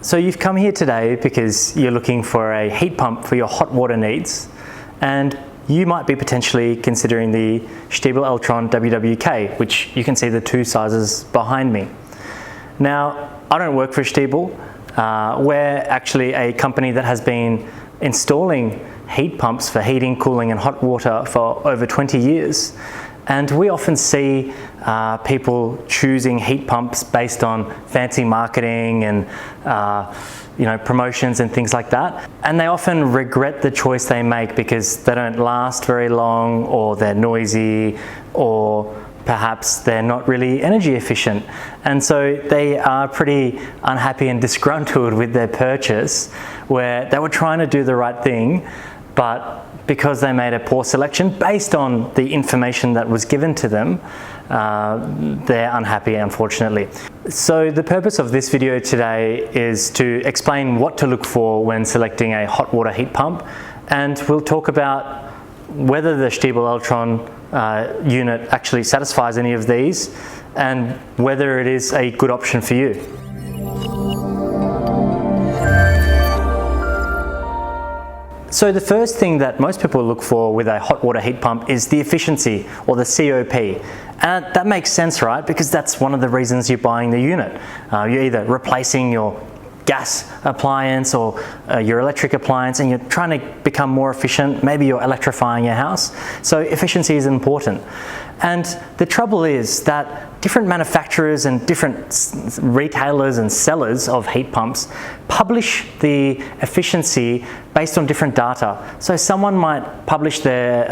So you've come here today because you're looking for a heat pump for your hot water needs, and you might be potentially considering the Stiebel Eltron WWK, which you can see the two sizes behind me. Now, I don't work for Stiebel. We're actually a company that has been installing heat pumps for heating, cooling and hot water for over 20 years. And we often see people choosing heat pumps based on fancy marketing and promotions and things like that. And they often regret the choice they make because they don't last very long, or they're noisy, or perhaps they're not really energy efficient. And so they are pretty unhappy and disgruntled with their purchase, where they were trying to do the right thing, but because they made a poor selection based on the information that was given to them, they're unhappy, unfortunately. So the purpose of this video today is to explain what to look for when selecting a hot water heat pump, and we'll talk about whether the Stiebel Eltron unit actually satisfies any of these and whether it is a good option for you. So the first thing that most people look for with a hot water heat pump is the efficiency, or the COP. And that makes sense, right? Because that's one of the reasons you're buying the unit. You're either replacing your gas appliance or your electric appliance, and you're trying to become more efficient. Maybe you're electrifying your house. So efficiency is important. And the trouble is that different manufacturers and different retailers and sellers of heat pumps publish the efficiency based on different data. So someone might publish their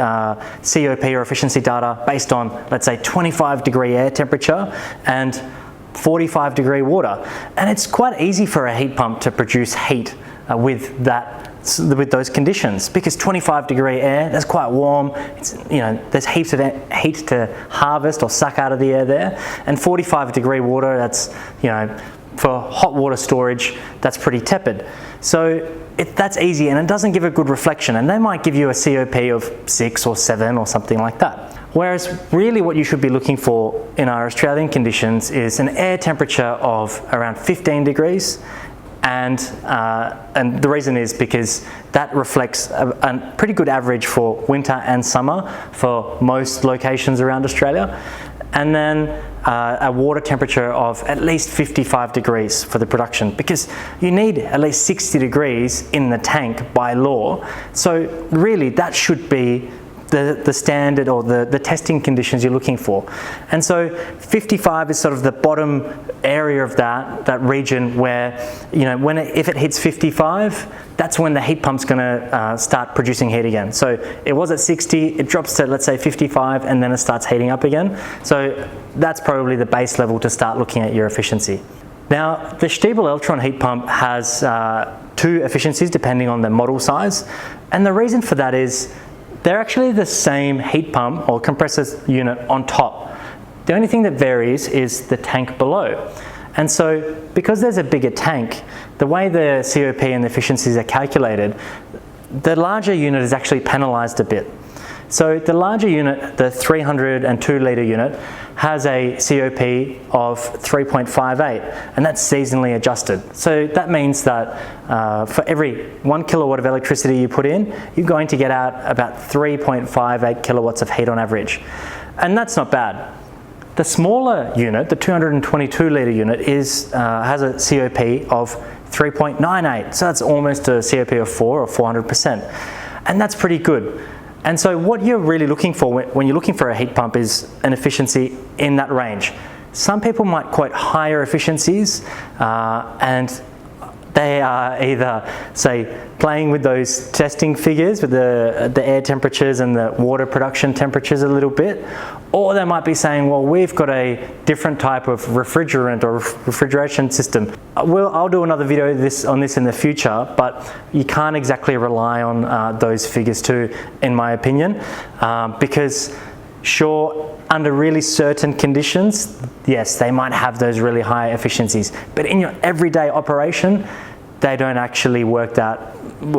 COP or efficiency data based on, let's say, 25-degree air temperature and 45-degree water. And it's quite easy for a heat pump to produce heat with those conditions, because 25-degree air, that's quite warm. It's, there's heaps of heat to harvest or suck out of the air there. And 45-degree water, that's, for hot water storage, that's pretty tepid. So that's easy, and it doesn't give a good reflection. And they might give you a COP of 6 or 7 or something like that. Whereas really what you should be looking for in our Australian conditions is an air temperature of around 15 degrees. And the reason is because that reflects a pretty good average for winter and summer for most locations around Australia. And then a water temperature of at least 55 degrees for the production, because you need at least 60 degrees in the tank by law. So really that should be the standard, or the testing conditions you're looking for. And so 55 is sort of the bottom area of that region where, if it hits 55, that's when the heat pump's gonna start producing heat again. So it was at 60, it drops to, let's say, 55, and then it starts heating up again. So that's probably the base level to start looking at your efficiency. Now, the Stiebel Eltron heat pump has 2 efficiencies depending on the model size. And the reason for that is they're actually the same heat pump or compressor unit on top. The only thing that varies is the tank below. And so because there's a bigger tank, the way the COP and the efficiencies are calculated, the larger unit is actually penalized a bit. So the larger unit, the 302 litre unit, has a COP of 3.58, and that's seasonally adjusted. So that means that for every 1 kilowatt of electricity you put in, you're going to get out about 3.58 kilowatts of heat on average. And that's not bad. The smaller unit, the 222 litre unit, has a COP of 3.98. So that's almost a COP of 4 or 400%. And that's pretty good. And so what you're really looking for when you're looking for a heat pump is an efficiency in that range. Some people might quote higher efficiencies, and they are either, say, playing with those testing figures with the air temperatures and the water production temperatures a little bit, or they might be saying, well, we've got a different type of refrigerant or refrigeration system. I'll do another video on this in the future, but you can't exactly rely on those figures too, in my opinion, because sure, under really certain conditions, yes, they might have those really high efficiencies, but in your everyday operation, they don't actually work that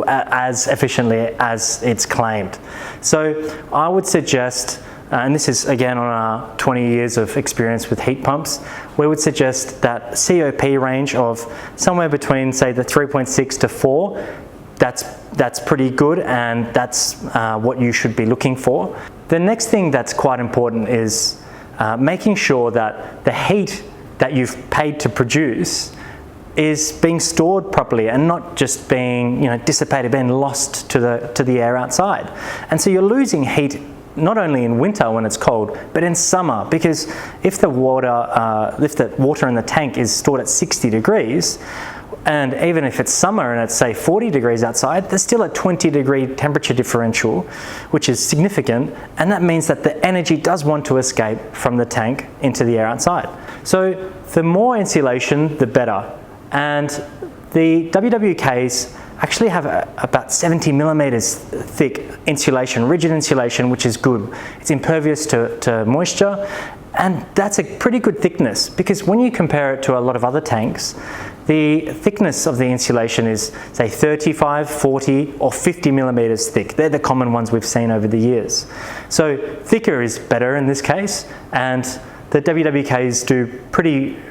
as efficiently as it's claimed. So I would suggest and this is again on our 20 years of experience with heat pumps, we would suggest that COP range of somewhere between, say, the 3.6 to 4, that's pretty good, and that's what you should be looking for. The next thing that's quite important is making sure that the heat that you've paid to produce is being stored properly and not just being, dissipated, being lost to the air outside. And so you're losing heat not only in winter when it's cold, but in summer, because if the water in the tank is stored at 60 degrees, and even if it's summer and it's, say, 40 degrees outside, there's still a 20-degree temperature differential, which is significant, and that means that the energy does want to escape from the tank into the air outside. So the more insulation, the better. And the WWKs actually have about 70 millimeters thick insulation, rigid insulation, which is good. It's impervious to moisture, and that's a pretty good thickness, because when you compare it to a lot of other tanks, the thickness of the insulation is, say, 35, 40 or 50 millimeters thick. They're the common ones we've seen over the years. So thicker is better in this case, and the WWKs do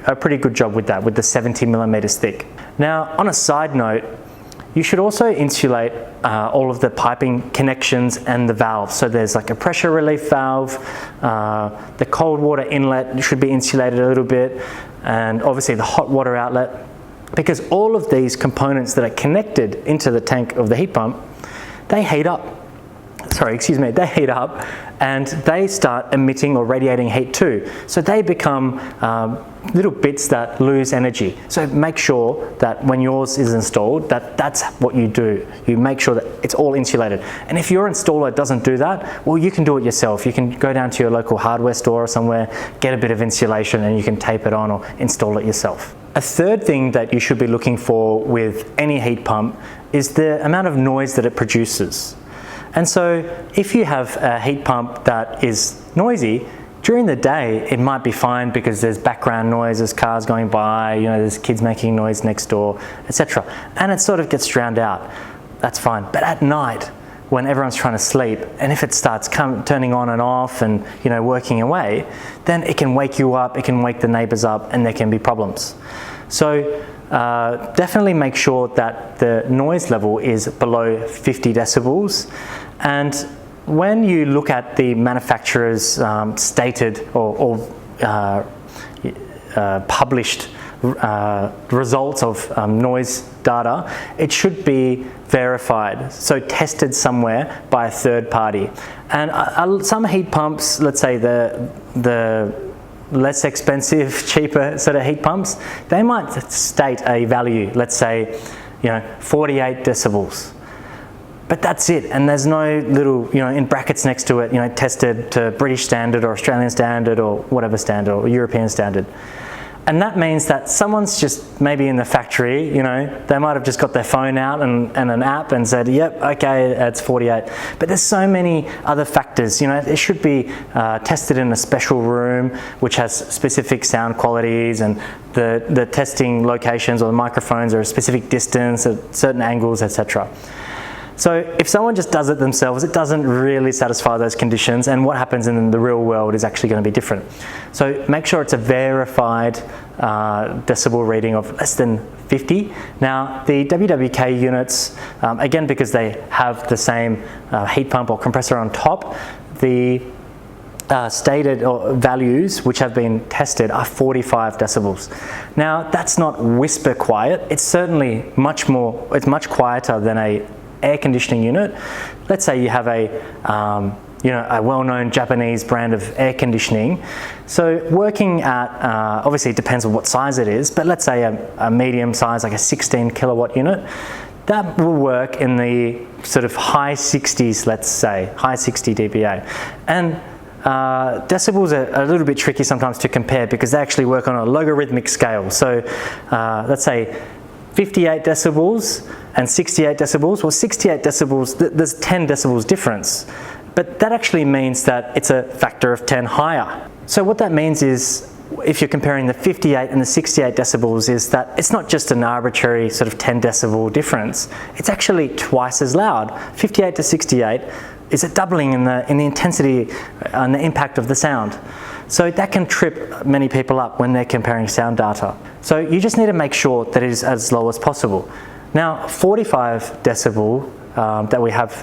a pretty good job with that, with the 70 millimeters thick. Now, on a side note, you should also insulate all of the piping connections and the valves. So there's like a pressure relief valve, the cold water inlet should be insulated a little bit, and obviously the hot water outlet, because all of these components that are connected into the tank of the heat pump, they heat up. They heat up and they start emitting or radiating heat too. So they become little bits that lose energy. So make sure that when yours is installed, that's what you do. You make sure that it's all insulated. And if your installer doesn't do that, well, you can do it yourself. You can go down to your local hardware store or somewhere, get a bit of insulation, and you can tape it on or install it yourself. A third thing that you should be looking for with any heat pump is the amount of noise that it produces. And so if you have a heat pump that is noisy, during the day it might be fine because there's background noise, there's cars going by, there's kids making noise next door, etc. And it sort of gets drowned out. That's fine. But at night, when everyone's trying to sleep, and if it starts turning on and off and working away, then it can wake you up, it can wake the neighbors up, and there can be problems. So definitely make sure that the noise level is below 50 decibels. And when you look at the manufacturer's stated or published results of noise data, it should be verified, so tested somewhere by a third party. And some heat pumps, let's say the less expensive, cheaper sort of heat pumps, they might state a value, let's say 48 decibels. But that's it, and there's no little, in brackets next to it, tested to British standard or Australian standard or whatever standard or European standard. And that means that someone's just maybe in the factory, they might have just got their phone out and an app and said, yep, okay, it's 48. But there's so many other factors, it should be tested in a special room which has specific sound qualities, and the testing locations or the microphones are a specific distance at certain angles, etc. So if someone just does it themselves, it doesn't really satisfy those conditions, and what happens in the real world is actually going to be different. So make sure it's a verified decibel reading of less than 50. Now the WWK units, again, because they have the same heat pump or compressor on top, the stated values which have been tested are 45 decibels. Now that's not whisper quiet, it's certainly much quieter than a air conditioning unit. Let's say you have a well-known Japanese brand of air conditioning. So working at, obviously it depends on what size it is, but let's say a medium size, like a 16 kilowatt unit, that will work in the sort of high 60s, let's say, high 60 dBA. And decibels are a little bit tricky sometimes to compare because they actually work on a logarithmic scale. So let's say 58 decibels and 68 decibels. Well, 68 decibels, there's 10 decibels difference, but that actually means that it's a factor of 10 higher. So what that means is, if you're comparing the 58 and the 68 decibels, is that it's not just an arbitrary sort of 10 decibel difference, it's actually twice as loud. 58 to 68, is it doubling in the intensity and the impact of the sound? So that can trip many people up when they're comparing sound data. So you just need to make sure that it is as low as possible. Now, 45 decibel that we have,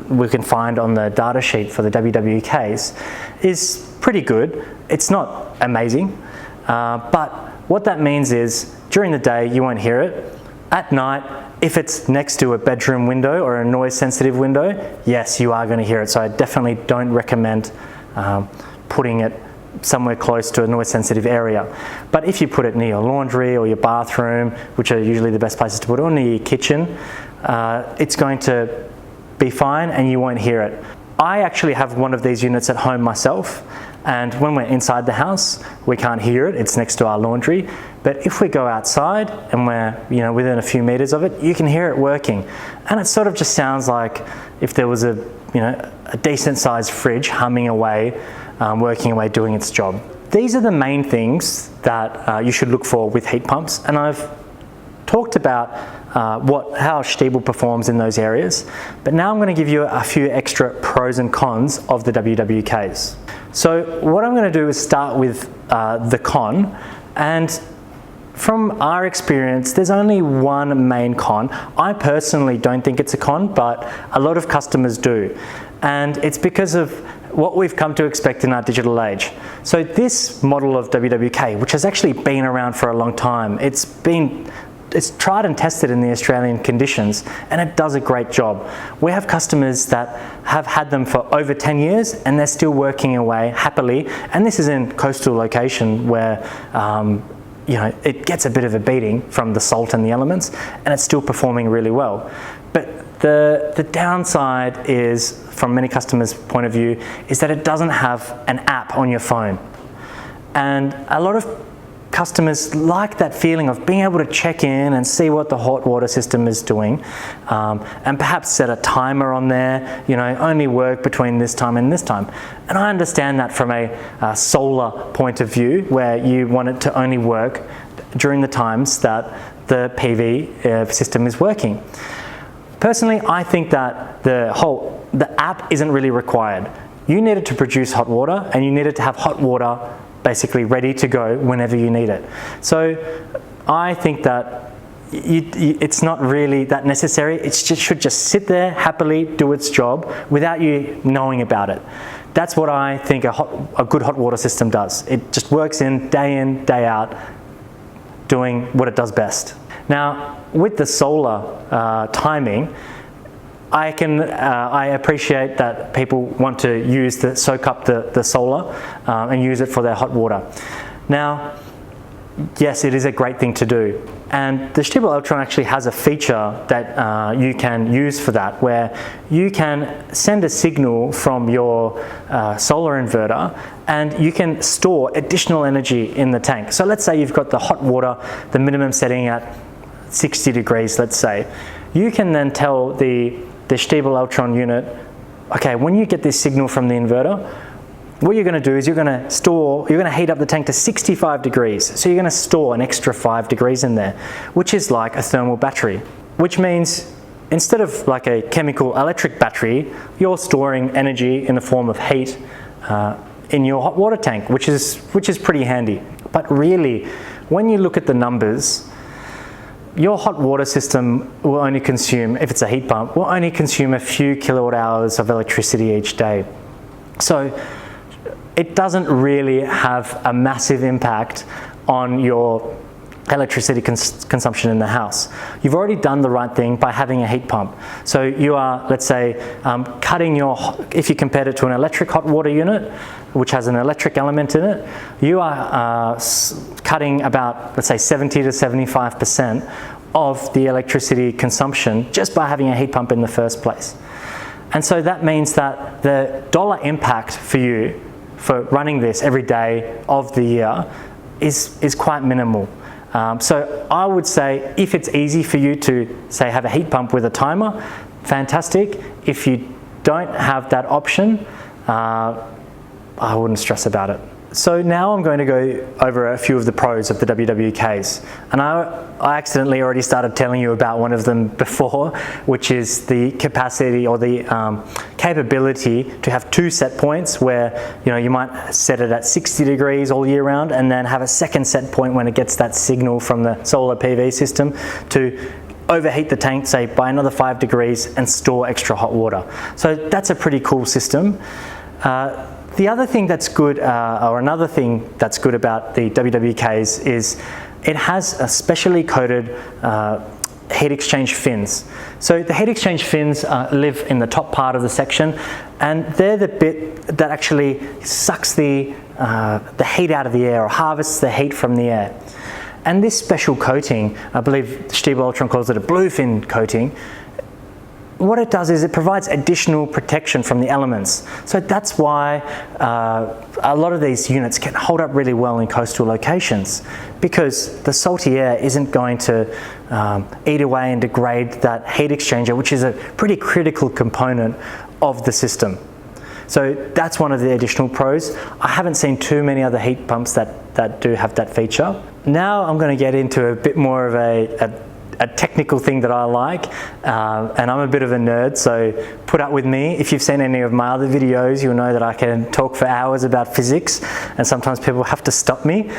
we can find on the data sheet for the WWKs is pretty good. It's not amazing, but what that means is during the day you won't hear it. At night, if it's next to a bedroom window or a noise sensitive window, yes, you are going to hear it. So I definitely don't recommend putting it somewhere close to a noise sensitive area. But if you put it near your laundry or your bathroom, which are usually the best places to put it, or near your kitchen, it's going to be fine and you won't hear it. I actually have one of these units at home myself, and when we're inside the house, we can't hear it. It's next to our laundry. But if we go outside and we're within a few meters of it, you can hear it working. And it sort of just sounds like if there was a decent sized fridge humming away, working away, doing its job. These are the main things that you should look for with heat pumps, and I've talked about how Stiebel performs in those areas, but now I'm going to give you a few extra pros and cons of the WWKs. So what I'm going to do is start with the con, and from our experience, there's only one main con. I personally don't think it's a con, but a lot of customers do. And it's because of what we've come to expect in our digital age. So this model of WWK, which has actually been around for a long time, it's tried and tested in the Australian conditions, and it does a great job. We have customers that have had them for over 10 years and they're still working away happily, and this is in coastal location where it gets a bit of a beating from the salt and the elements, and it's still performing really well. But the downside is, from many customers' point of view, is that it doesn't have an app on your phone. And a lot of customers like that feeling of being able to check in and see what the hot water system is doing, and perhaps set a timer on there, only work between this time and this time. And I understand that from a solar point of view, where you want it to only work during the times that the PV system is working. Personally, I think that the app isn't really required. You need it to produce hot water, and you need it to have hot water basically ready to go whenever you need it. So I think that it's not really that necessary. It should just sit there happily, do its job without you knowing about it. That's what I think a good hot water system does. It just works in, day out, doing what it does best. Now, with the solar timing, I appreciate that people want to soak up the solar and use it for their hot water. Now, yes, it is a great thing to do. And the Stiebel Eltron actually has a feature that you can use for that, where you can send a signal from your solar inverter, and you can store additional energy in the tank. So let's say you've got the hot water, the minimum setting at 60 degrees, let's say. You can then tell the Stiebel Eltron unit, okay, when you get this signal from the inverter, what you're going to do is you're going to heat up the tank to 65 degrees. So you're going to store an extra 5 degrees in there, which is like a thermal battery, which means instead of like a chemical electric battery, you're storing energy in the form of heat in your hot water tank, which is pretty handy. But really, when you look at the numbers, your hot water system will only consume, if it's a heat pump, will only consume a few kilowatt hours of electricity each day. So it doesn't really have a massive impact on your electricity consumption in the house. You've already done the right thing by having a heat pump. So you are, let's say, cutting if you compared it to an electric hot water unit, which has an electric element in it, you are cutting about, let's say, 70 to 75% of the electricity consumption just by having a heat pump in the first place. And so that means that the dollar impact for you for running this every day of the year is quite minimal. So I would say if it's easy for you to, say, have a heat pump with a timer, fantastic. If you don't have that option, I wouldn't stress about it. So now I'm going to go over a few of the pros of the WWKs. And I accidentally already started telling you about one of them before, which is the capacity or the capability to have two set points where you might set it at 60 degrees all year round and then have a second set point when it gets that signal from the solar PV system to overheat the tank, say, by another 5 degrees and store extra hot water. So that's a pretty cool system. The other thing that's good, or another thing that's good about the WWKs is it has a specially coated heat exchange fins. So the heat exchange fins live in the top part of the section, and they're the bit that actually sucks the heat out of the air or harvests the heat from the air. And this special coating, I believe Stiebel Eltron calls it a bluefin coating, what it does is it provides additional protection from the elements. So that's why a lot of these units can hold up really well in coastal locations, because the salty air isn't going to eat away and degrade that heat exchanger, which is a pretty critical component of the system. So that's one of the additional pros. I haven't seen too many other heat pumps that do have that feature. Now I'm going to get into a bit more of a technical thing that I like, and I'm a bit of a nerd, so put up with me. If you've seen any of my other videos, you'll know that I can talk for hours about physics, and sometimes people have to stop me.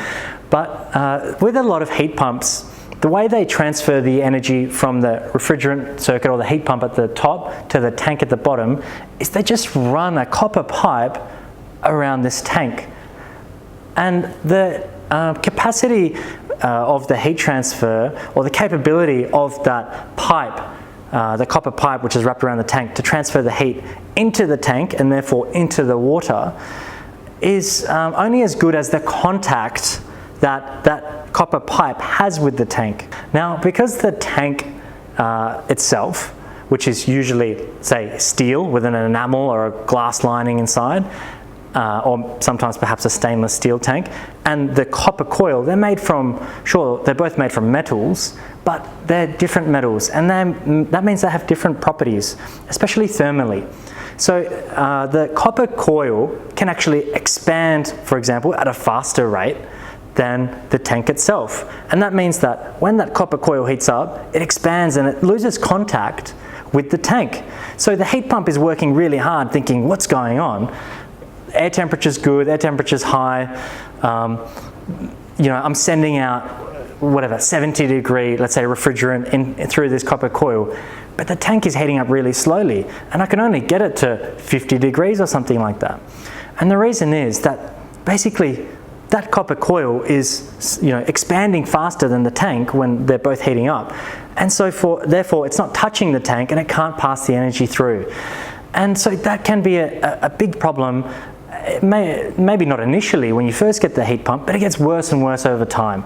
But with a lot of heat pumps, the way they transfer the energy from the refrigerant circuit or the heat pump at the top to the tank at the bottom is they just run a copper pipe around this tank. And the capacity of the heat transfer, or the capability of that pipe, the copper pipe which is wrapped around the tank to transfer the heat into the tank and therefore into the water, is only as good as the contact that copper pipe has with the tank. Now, because the tank itself, which is usually, say, steel with an enamel or a glass lining inside, or sometimes perhaps a stainless steel tank, and the copper coil, they're made from, sure, they're both made from metals, but they're different metals, and that means they have different properties, especially thermally. So the copper coil can actually expand, for example, at a faster rate than the tank itself. And that means that when that copper coil heats up, it expands and it loses contact with the tank. So the heat pump is working really hard thinking, what's going on? Air temperature's good, air temperature's high. I'm sending out whatever 70 degree, let's say, refrigerant in through this copper coil, but the tank is heating up really slowly, and I can only get it to 50 degrees or something like that. And the reason is that basically that copper coil is expanding faster than the tank when they're both heating up, and so therefore it's not touching the tank and it can't pass the energy through. And so that can be a big problem. Maybe not initially when you first get the heat pump, but it gets worse and worse over time.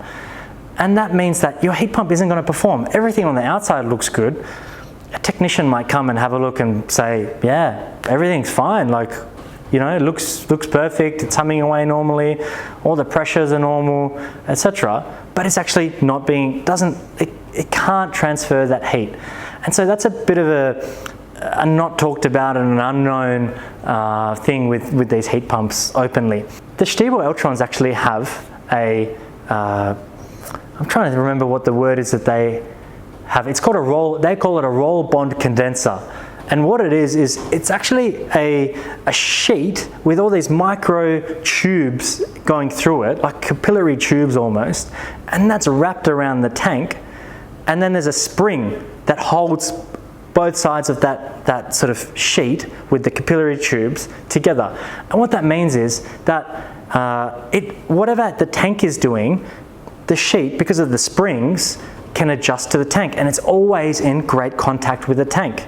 And that means that your heat pump isn't going to perform. Everything on the outside looks good. A technician might come and have a look and say, yeah, everything's fine. It looks perfect. It's humming away normally. All the pressures are normal, etc. But it's actually not it can't transfer that heat. And so that's a bit of a not talked about and an unknown thing with these heat pumps openly. The Stiebel Eltrons actually have I'm trying to remember what the word is that they have. It's called they call it a roll bond condenser. And what it is it's actually a sheet with all these micro tubes going through it, like capillary tubes almost, and that's wrapped around the tank. And then there's a spring that holds both sides of that sort of sheet with the capillary tubes together. And what that means is that whatever the tank is doing, the sheet, because of the springs, can adjust to the tank, and it's always in great contact with the tank.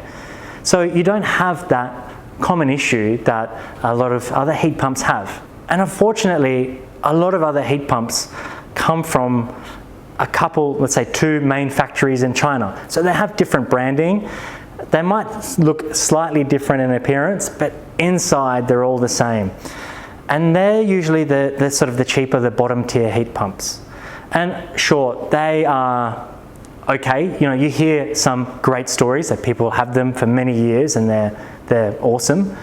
So you don't have that common issue that a lot of other heat pumps have. And unfortunately, a lot of other heat pumps come from a couple, let's say 2 main factories in China. So they have different branding. They might look slightly different in appearance, but inside they're all the same. And they're usually the sort of the cheaper, the bottom tier heat pumps. And sure, they are okay. You hear some great stories that people have them for many years and they're awesome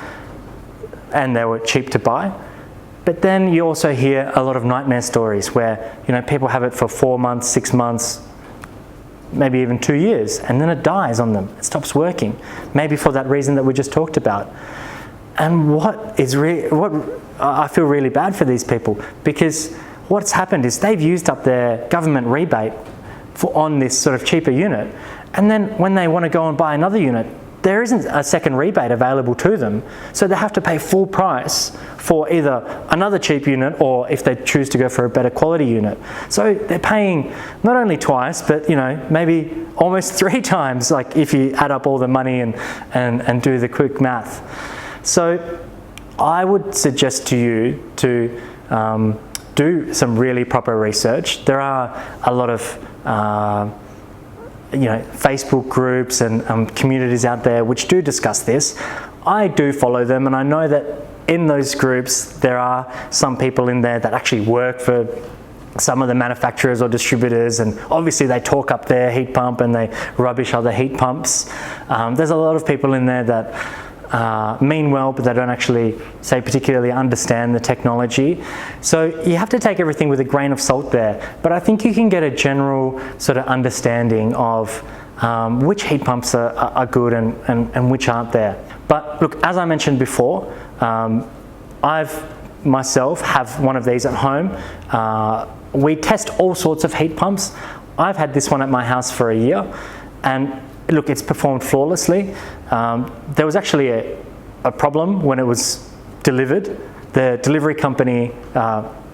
and they were cheap to buy. But then you also hear a lot of nightmare stories where, people have it for 4 months, 6 months, maybe even 2 years, and then it dies on them. It stops working, maybe for that reason that we just talked about. And I feel really bad for these people, because what's happened is they've used up their government rebate on this sort of cheaper unit, and then when they want to go and buy another unit, there isn't a second rebate available to them, so they have to pay full price for either another cheap unit, or if they choose to go for a better quality unit. So they're paying not only twice, but maybe almost 3 times, like if you add up all the money and do the quick math. So I would suggest to you to do some really proper research. There are a lot of Facebook groups and communities out there which do discuss this. I do follow them, and I know that in those groups there are some people in there that actually work for some of the manufacturers or distributors, and obviously they talk up their heat pump and they rubbish other heat pumps. There's a lot of people in there that mean well, but they don't actually, say, particularly understand the technology. So you have to take everything with a grain of salt there. But I think you can get a general sort of understanding of which heat pumps are good and which aren't there. But look, as I mentioned before, myself have one of these at home. We test all sorts of heat pumps. I've had this one at my house for a year, and look, it's performed flawlessly. There was actually a problem when it was delivered. The delivery company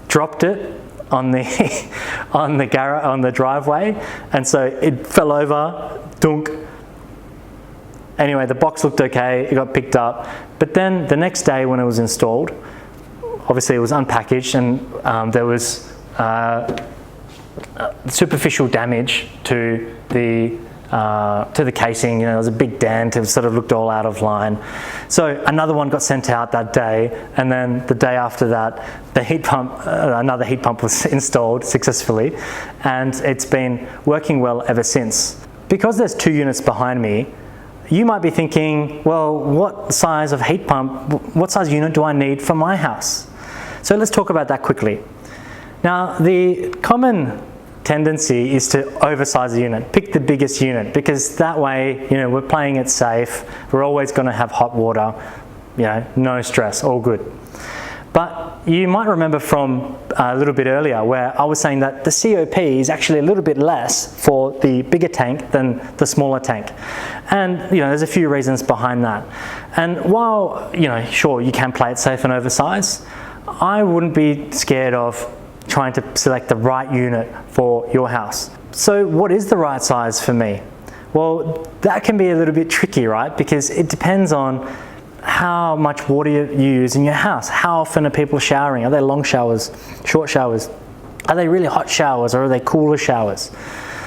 dropped it on the on the driveway, and so it fell over, dunk. Anyway, the box looked okay, it got picked up, but then the next day when it was installed, obviously it was unpackaged, and there was superficial damage to the casing. There was a big dent. It sort of looked all out of line. So another one got sent out that day, and then the day after that, another heat pump was installed successfully, and it's been working well ever since. Because there's 2 units behind me, you might be thinking, well, what size unit do I need for my house? So let's talk about that quickly. Now, the common tendency is to oversize the unit, pick the biggest unit, because that way, we're playing it safe. We're always going to have hot water, no stress, all good. But you might remember from a little bit earlier where I was saying that the COP is actually a little bit less for the bigger tank than the smaller tank. And, there's a few reasons behind that. And while, sure, you can play it safe and oversize, I wouldn't be scared of trying to select the right unit for your house. So what is the right size for me? Well, that can be a little bit tricky, right? Because it depends on how much water you use in your house. How often are people showering? Are they long showers, short showers? Are they really hot showers, or are they cooler showers?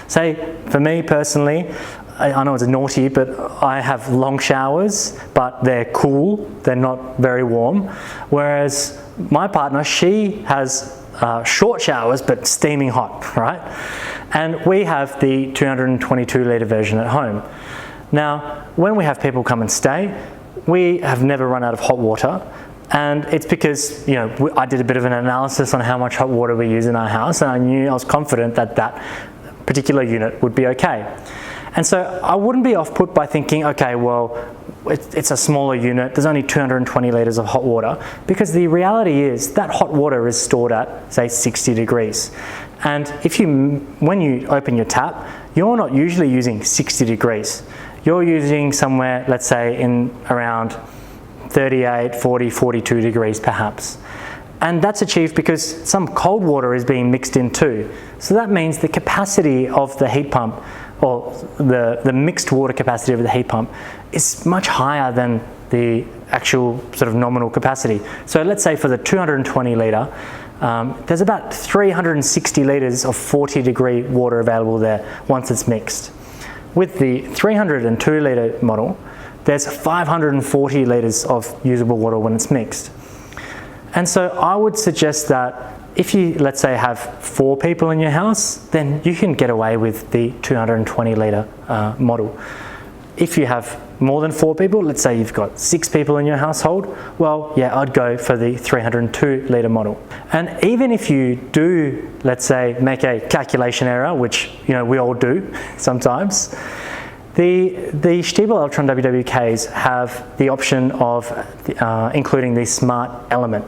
Say, for me personally, I know it's naughty, but I have long showers, but they're cool, they're not very warm. Whereas my partner, she has short showers, but steaming hot, right? And we have the 222 litre version at home. Now, when we have people come and stay, we have never run out of hot water, and it's because, I did a bit of an analysis on how much hot water we use in our house, and I was confident that that particular unit would be okay. And so I wouldn't be off-put by thinking, okay, well, it's a smaller unit, there's only 220 litres of hot water, because the reality is that hot water is stored at, say, 60 degrees. And when you open your tap, you're not usually using 60 degrees. You're using somewhere, let's say, in around 38, 40, 42 degrees perhaps. And that's achieved because some cold water is being mixed in too. So that means the capacity of the heat pump, or the mixed water capacity of the heat pump, is much higher than the actual sort of nominal capacity. So let's say for the 220 litre, there's about 360 litres of 40 degree water available there once it's mixed. With the 302 litre model, there's 540 litres of usable water when it's mixed. And so I would suggest that if you, let's say, have 4 people in your house, then you can get away with the 220 litre model. If you have more than 4 people, let's say you've got 6 people in your household, well, yeah, I'd go for the 302 litre model. And even if you do, let's say, make a calculation error, which we all do sometimes, the Stiebel Eltron WWKs have the option of including the smart element.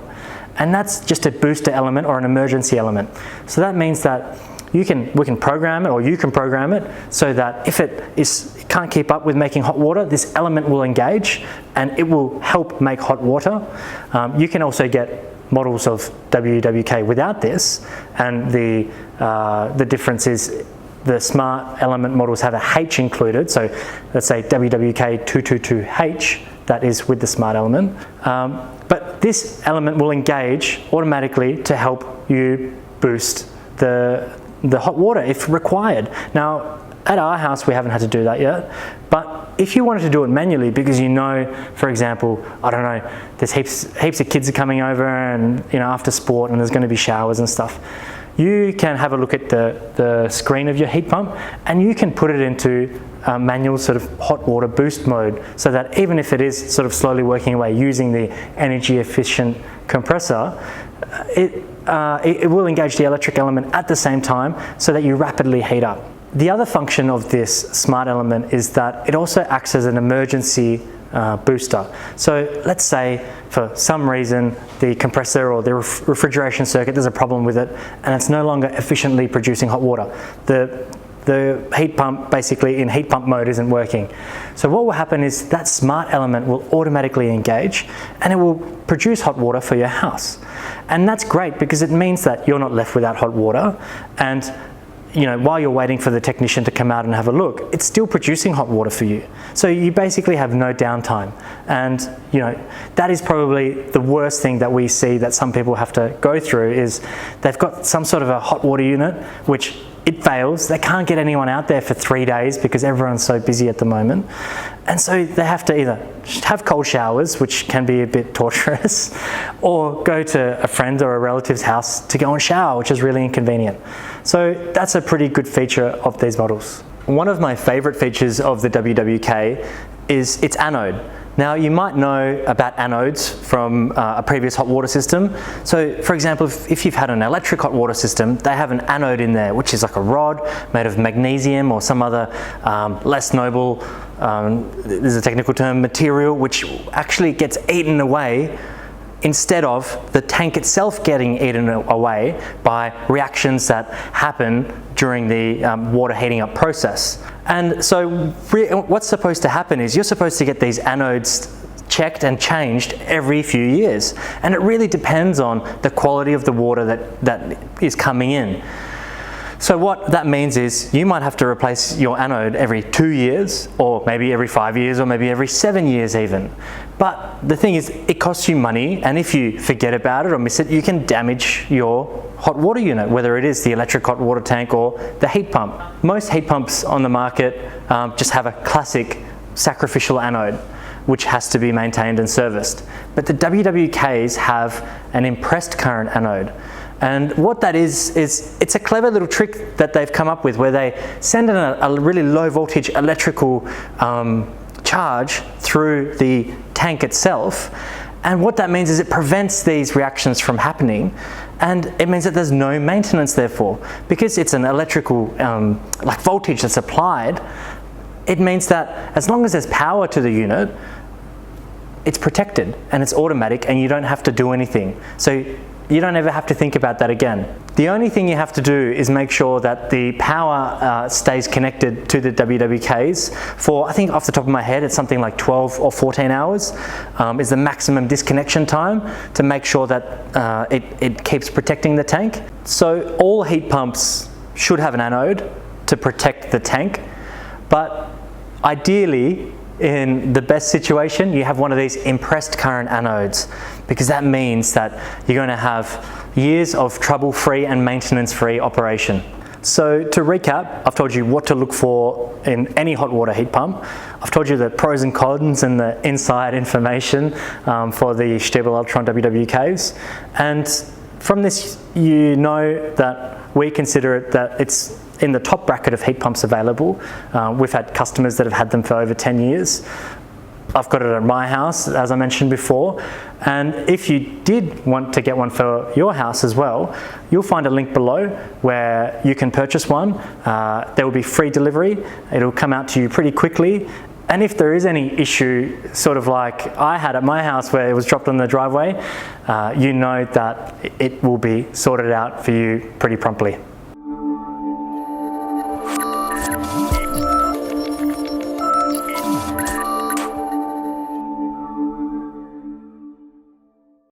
And that's just a booster element or an emergency element. So that means that we can program it, or you can program it, so that if it can't keep up with making hot water, this element will engage and it will help make hot water. You can also get models of WWK without this, and the difference is the smart element models have a H included. So let's say WWK 222H, that is with the smart element. But this element will engage automatically to help you boost the hot water if required. Now, at our house, we haven't had to do that yet, but if you wanted to do it manually, because for example, I don't know, there's heaps of kids are coming over, and after sport, and there's going to be showers and stuff, you can have a look at the screen of your heat pump, and you can put it into manual sort of hot water boost mode, so that even if it is sort of slowly working away using the energy efficient compressor, it will engage the electric element at the same time, so that you rapidly heat up. The other function of this smart element is that it also acts as an emergency booster. So let's say for some reason the compressor or the refrigeration circuit, there's a problem with it and it's no longer efficiently producing hot water. The heat pump basically in heat pump mode isn't working. So what will happen is that smart element will automatically engage and it will produce hot water for your house. And that's great because it means that you're not left without hot water, and while you're waiting for the technician to come out and have a look, it's still producing hot water for you. So you basically have no downtime. And that is probably the worst thing that we see that some people have to go through, is they've got some sort of a hot water unit, which it fails. They can't get anyone out there for 3 days because everyone's so busy at the moment. And so they have to either have cold showers, which can be a bit torturous, or go to a friend or a relative's house to go and shower, which is really inconvenient. So that's a pretty good feature of these models. One of my favorite features of the WWK is its anode. Now, you might know about anodes from a previous hot water system. So, for example, if you've had an electric hot water system, they have an anode in there, which is like a rod made of magnesium or some other less noble, there's a technical term, material, which actually gets eaten away instead of the tank itself getting eaten away by reactions that happen during the water heating up process. And so what's supposed to happen is you're supposed to get these anodes checked and changed every few years. And it really depends on the quality of the water that is coming in. So what that means is you might have to replace your anode every 2 years, or maybe every 5 years, or maybe every 7 years even. But the thing is, it costs you money, and if you forget about it or miss it, you can damage your hot water unit, whether it is the electric hot water tank or the heat pump. Most heat pumps on the market just have a classic sacrificial anode, which has to be maintained and serviced. But the WWKs have an impressed current anode. And what that is it's a clever little trick that they've come up with, where they send in a really low voltage electrical charge through the tank itself. And what that means is it prevents these reactions from happening, and it means that there's no maintenance therefore. Because it's an electrical like voltage that's applied, it means that as long as there's power to the unit, it's protected and it's automatic and you don't have to do anything. So you don't ever have to think about that again. The only thing you have to do is make sure that the power stays connected to the WWKs for, I think off the top of my head, it's something like 12 or 14 hours is the maximum disconnection time, to make sure that it keeps protecting the tank. So all heat pumps should have an anode to protect the tank, but ideally, in the best situation, you have one of these impressed current anodes, because that means that you're going to have years of trouble-free and maintenance-free operation. So to recap, I've told you what to look for in any hot water heat pump. I've told you the pros and cons and the inside information for the Stiebel Eltron WWKs. And from this, you know that we consider it that it's in the top bracket of heat pumps available. We've had customers that have had them for over 10 years. I've got it at my house, as I mentioned before, and if you did want to get one for your house as well, you'll find a link below where you can purchase one. There will be free delivery. It'll come out to you pretty quickly, and if there is any issue, sort of like I had at my house where it was dropped on the driveway, you know that it will be sorted out for you pretty promptly.